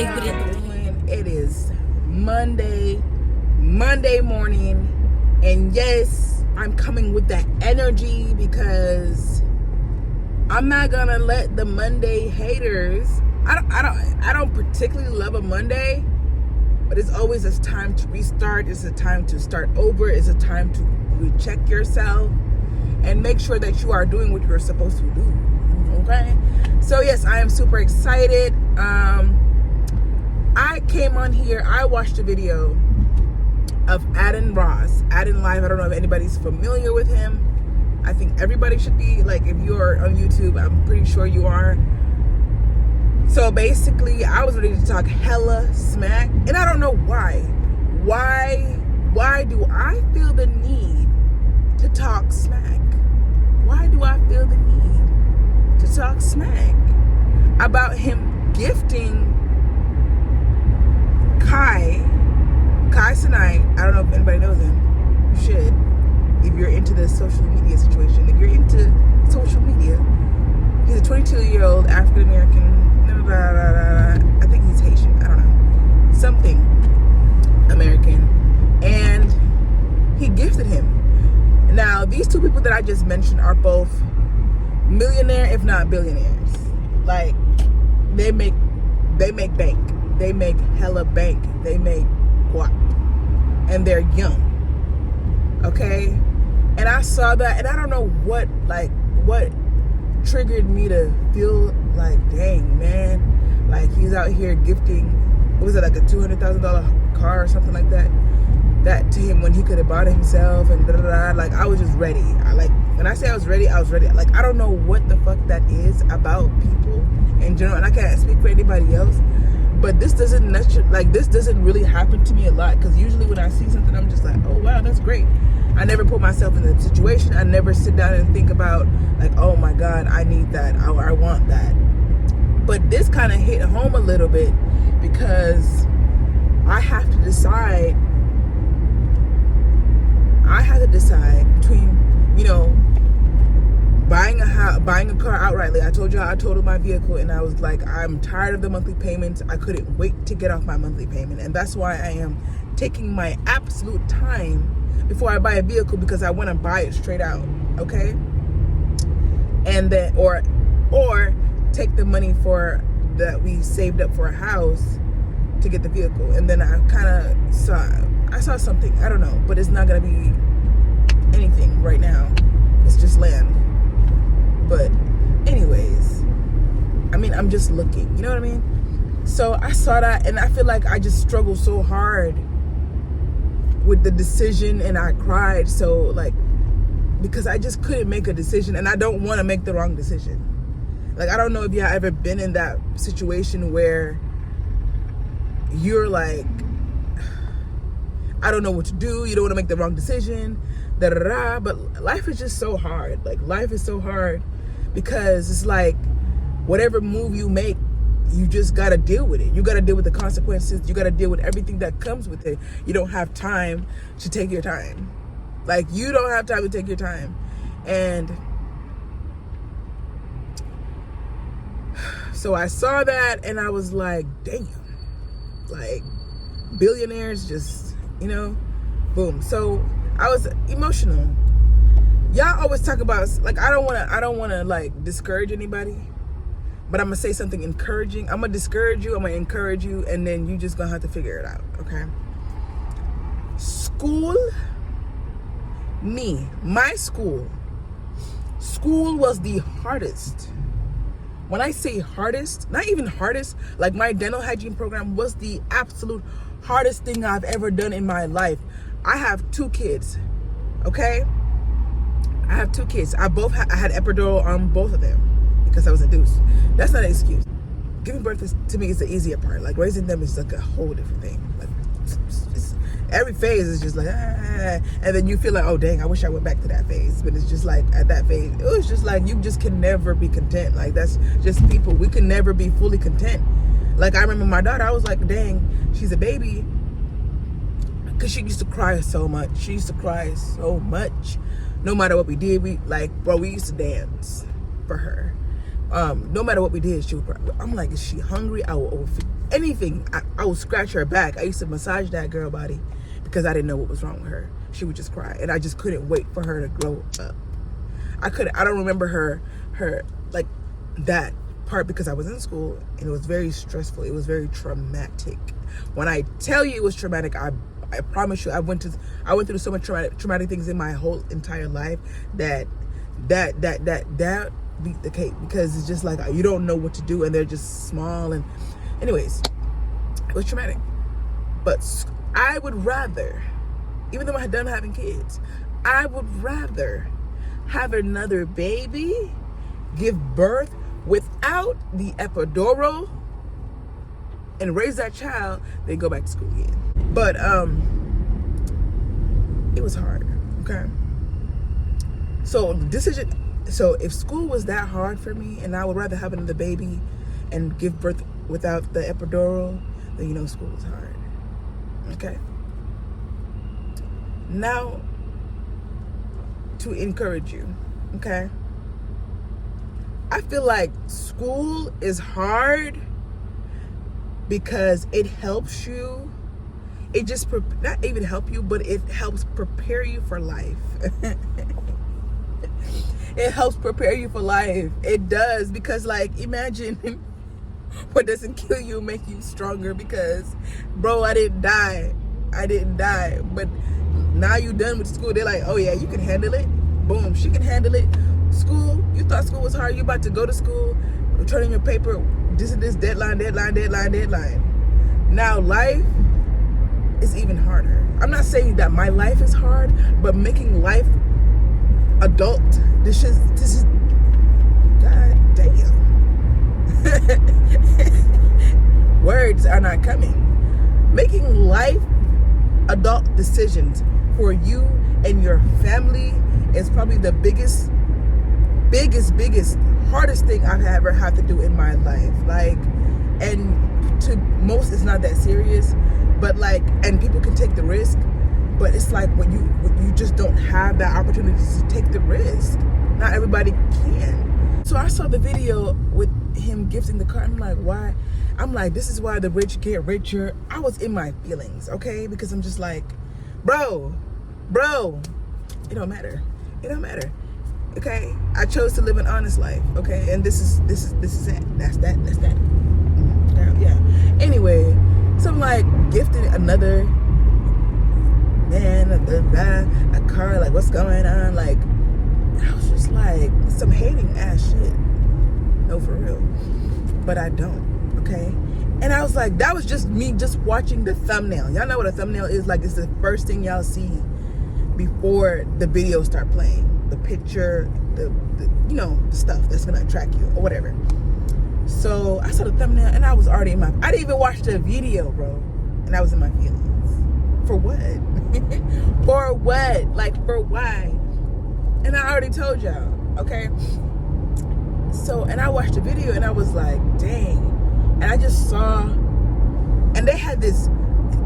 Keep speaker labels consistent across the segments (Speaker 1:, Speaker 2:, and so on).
Speaker 1: doing? It is Monday morning, and yes, I'm coming with that energy because I'm not gonna let the Monday haters. I don't particularly love a Monday, but it's always a time to restart. It's a time to start over. It's a time to recheck yourself and make sure that you are doing what you're supposed to do. Okay, so yes, I am super excited. I came on here, I watched a video of Adin Ross, Adin Live. I don't know if anybody's familiar with him. I think everybody should be. Like, if you're on YouTube, I'm pretty sure you are. So basically, I was ready to talk hella smack, and I don't know why. Why do I feel the need to talk smack? Why do I feel the need to talk smack about him gifting Kai Cenat? I don't know if anybody knows him. You should, if you're into the social media situation. If you're into social media, he's a 22-year-old African American. I think he's Haitian. I don't know, something American, and he gifted him. Now, these two people that I just mentioned are both millionaire, if not billionaires. Like, they make bank. They make hella bank. They make guap. And they're young. Okay? And I saw that, and I don't know what triggered me to feel like, dang, man. Like, he's out here gifting, what was it, like a $200,000 car or something like that? That to him when he could have bought it himself, and like, I was just ready. When I say I was ready, I was ready. Like, I don't know what the fuck that is about people in general, and I can't speak for anybody else, but this doesn't really happen to me a lot, because usually when I see something, I'm just like, oh wow, that's great. I never put myself in the situation. I never sit down and think about, like, oh my God, I need that, or I want that. But this kind of hit home a little bit, because I have to decide between, buying a car outrightly. I told you I totaled my vehicle, and I was like, I'm tired of the monthly payments. I couldn't wait to get off my monthly payment, and that's why I am taking my absolute time before I buy a vehicle, because I want to buy it straight out, okay? And then, or take the money that we saved up for a house to get the vehicle. And then I saw something, I don't know, but it's not gonna be anything right now. It's just land. But anyways, I mean, I'm just looking, you know what I mean? So I saw that, and I feel like I just struggled so hard with the decision, and I cried so, like, because I just couldn't make a decision, and I don't want to make the wrong decision. Like, I don't know if y'all ever been in that situation where you're like, I don't know what to do, you don't want to make the wrong decision, but life is just so hard. Like, life is so hard, because it's like, whatever move you make, you just got to deal with it. You got to deal with the consequences. You got to deal with everything that comes with it. You don't have time to take your time. Like, you don't have time to take your time. And so I saw that, and I was like, damn. Like, billionaires just, boom. So I was emotional. Y'all always talk about, like, I don't want to like discourage anybody, but I'm gonna say something encouraging. I'm gonna discourage you, I'm gonna encourage you, and then you just gonna have to figure it out, okay? My school was the hardest. When I say hardest, not even hardest, like, my dental hygiene program was the absolute hardest thing I've ever done in my life. I have 2 kids, okay? I have 2 kids. I had epidural on both of them because I was induced. That's not an excuse. Giving birth to me is the easier part. Like, raising them is like a whole different thing. Like, every phase is just like, and then you feel like, oh dang, I wish I went back to that phase. But it's just like, at that phase, it was just like, you just can never be content. Like, that's just people. We can never be fully content. Like, I remember my daughter, I was like, dang, she's a baby, because she used to cry so much. No matter what we did, we used to dance for her. No matter what we did, she would cry. I'm like, is she hungry? I will anything. I would scratch her back. I used to massage that girl body because I didn't know what was wrong with her. She would just cry, and I just couldn't wait for her to grow up. I don't remember her like that part because I was in school and it was very stressful. It was very traumatic. When I tell you it was traumatic, I promise you, I went through so much traumatic things in my whole entire life that beat the cake, because it's just like you don't know what to do and they're just small. And anyways, it was traumatic. But I would rather, even though I had done having kids, I would rather have another baby, give birth without the epidural, and raise that child, then go back to school again. But it was hard, okay? So if school was that hard for me and I would rather have another baby and give birth without the epidural, then school was hard, okay? Now, to encourage you, okay? I feel like school is hard because it helps you. It just, not even help you, but it helps prepare you for life. It helps prepare you for life. It does, because like, imagine what doesn't kill you make you stronger, because bro, I didn't die, but now you done with school. They're like, oh yeah, you can handle it. Boom, she can handle it. School, you thought school was hard. You about to go to school, turn in your paper, this deadline. Now life is even harder. I'm not saying that my life is hard, but making life adult, this is god damn. Words are not coming. Making life adult decisions for you and your family is probably the biggest, hardest thing I've ever had to do in my life. Like, and to most it's not that serious, but like, and people can take the risk, but it's like when you just don't have that opportunity to take the risk. Not everybody can. So I saw the video with him gifting the car. I'm like, why? I'm like, this is why the rich get richer. I was in my feelings, okay? Because I'm just like, bro, it don't matter. Okay? I chose to live an honest life, okay? And this is it. That's that. Girl, yeah. Anyway, so I'm like gifting another man a car, like what's going on? Like, I was just like, some hating ass shit. No, for real. But I don't, okay? And I was like, that was just me just watching the thumbnail. Y'all know what a thumbnail is? Like, it's the first thing y'all see before the video start playing. The picture, the stuff that's gonna attract you or whatever. So I saw the thumbnail and I was already I didn't even watch the video, bro. And I was in my feelings. For what? For what? Like, for why? And I already told y'all, okay? So, and I watched the video and I was like, dang. And I just saw, and they had this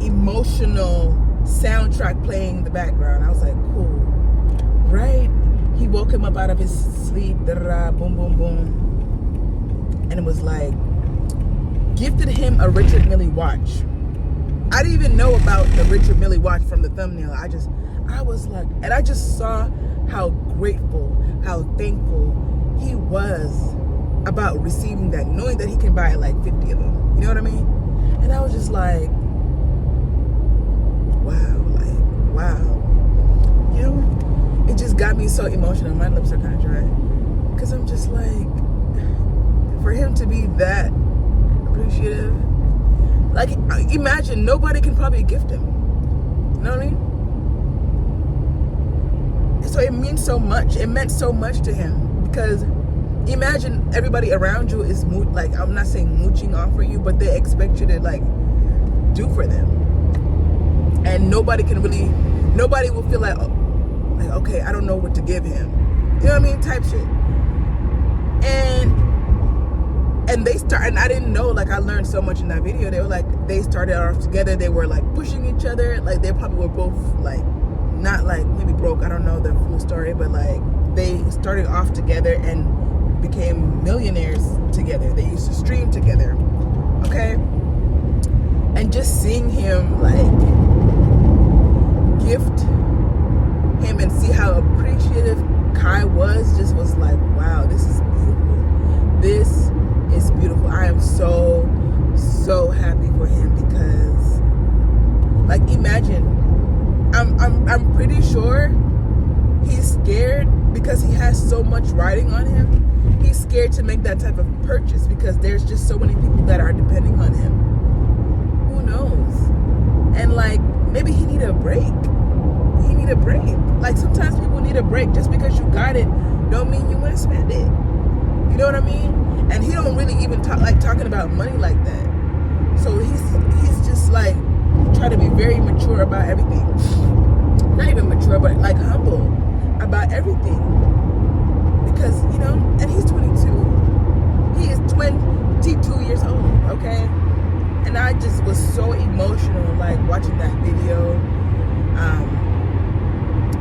Speaker 1: emotional soundtrack playing in the background. I was like, cool, right? He woke him up out of his sleep, boom, boom, boom. And it was like, gifted him a Richard Millie watch. I didn't even know about the Richard Millie watch from the thumbnail. I was like, and I just saw how grateful, how thankful he was about receiving that, knowing that he can buy like 50 of them. You know what I mean? And I was just like, wow. You know, it just got me so emotional. My lips are kind of dry. Because I'm just like, for him to be that appreciative, like, imagine nobody can probably gift him. You know what I mean? So it means so much. It meant so much to him, because imagine everybody around you is like, I'm not saying mooching off for you, but they expect you to like do for them, and nobody will feel like okay, I don't know what to give him. You know what I mean? Type shit. And they start, and I didn't know, like, I learned so much in that video. They were like, they started off together. They were like pushing each other. Like, they probably were both like, not like maybe broke. I don't know the full story, but like they started off together and became millionaires together. They used to stream together, okay? And just seeing him like gift him and see how appreciative Kai was, just was like, wow, this is beautiful. This is beautiful. I am so happy for him, because like, imagine, I'm pretty sure he's scared because he has so much riding on him. He's scared to make that type of purchase because there's just so many people that are depending on him. Who knows? And like, maybe he need a break. He need a break. Like, sometimes people need a break. Just because you got it don't mean you want to spend it. You know what I mean? And he don't really even talking about money like that. So he's just like trying to be very mature about everything. Not even mature, but like humble about everything. Because, you know, and he's 22. He is 22 years old, okay? And I just was so emotional, like, watching that video.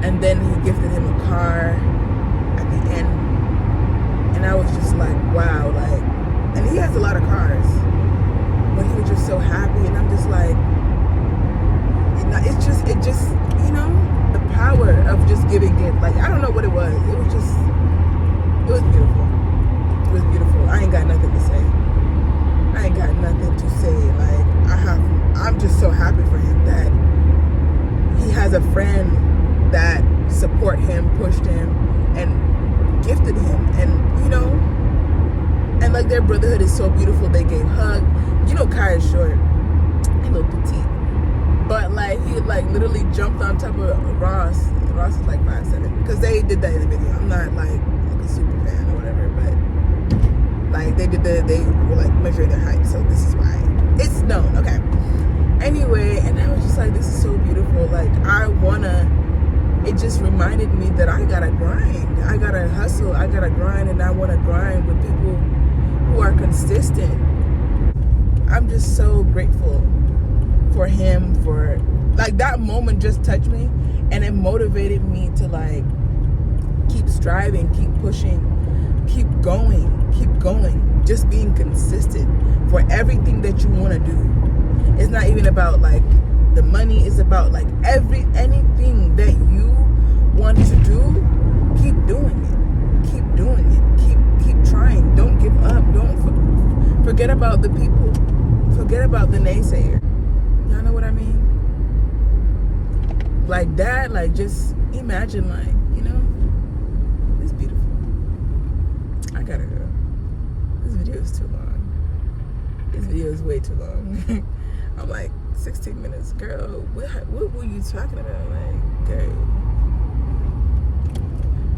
Speaker 1: And then he gifted him a car at the end. And I was just like, wow, like, and he has a lot of cars. But he was just so happy, and I'm just like, it just, you know, the power of just giving it. Like, I don't know what it was. It was beautiful. It was beautiful. I ain't got nothing to say. I ain't got nothing to say. Like, I'm just so happy for him that he has a friend that support him, pushed him, and gifted him. And, you know, and like, their brotherhood is so beautiful. They gave hugs. You know, Kai is short, a little petite, but like, he like literally jumped on top of Ross. Ross is like 5'7", because they did that in the video. I'm not like a super fan or whatever, but like, they were like measuring their height, so this is why it's known. Okay. Anyway, and I was just like, this is so beautiful. Like, it just reminded me that I gotta grind. I gotta hustle. I gotta grind, and I want to grind with people who are consistent. I'm just so grateful for him, for like, that moment just touched me, and it motivated me to like keep striving, keep pushing, keep going, just being consistent for everything that you want to do. It's not even about like the money, it's about like anything that you want to do, keep doing it, keep trying, don't give up, don't forget about the people. Forget about the naysayer. Y'all know what I mean? Like that, like, just imagine, like, you know, it's beautiful. I gotta go. This video is too long. This video is way too long. I'm like 16 minutes. Girl, what were you talking about? Like, girl.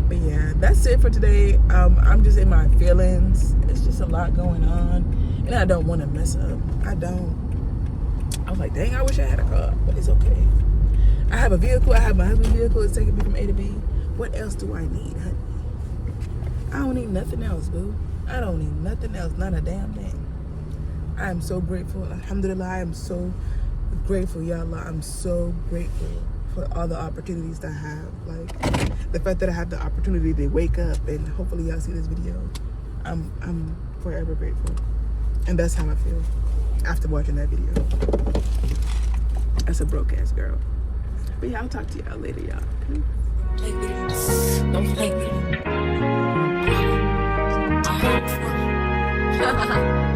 Speaker 1: But yeah, that's it for today. I'm just in my feelings. It's just a lot going on. And I don't want to mess up. I was like, dang, I wish I had a car, but it's okay. I have a vehicle. I have my husband's vehicle. It's taking me from A to B. What else do I need, honey? I don't need nothing else, boo. I don't need nothing else, not a damn thing. I am so grateful. Alhamdulillah, I am so grateful, Ya Allah. I'm so grateful for all the opportunities that I have. Like, the fact that I have the opportunity to wake up, and hopefully y'all see this video. I'm forever grateful. And that's how I feel after watching that video. That's a broke ass girl. But yeah, I'll talk to y'all later, y'all.
Speaker 2: Play with it. Don't play with it.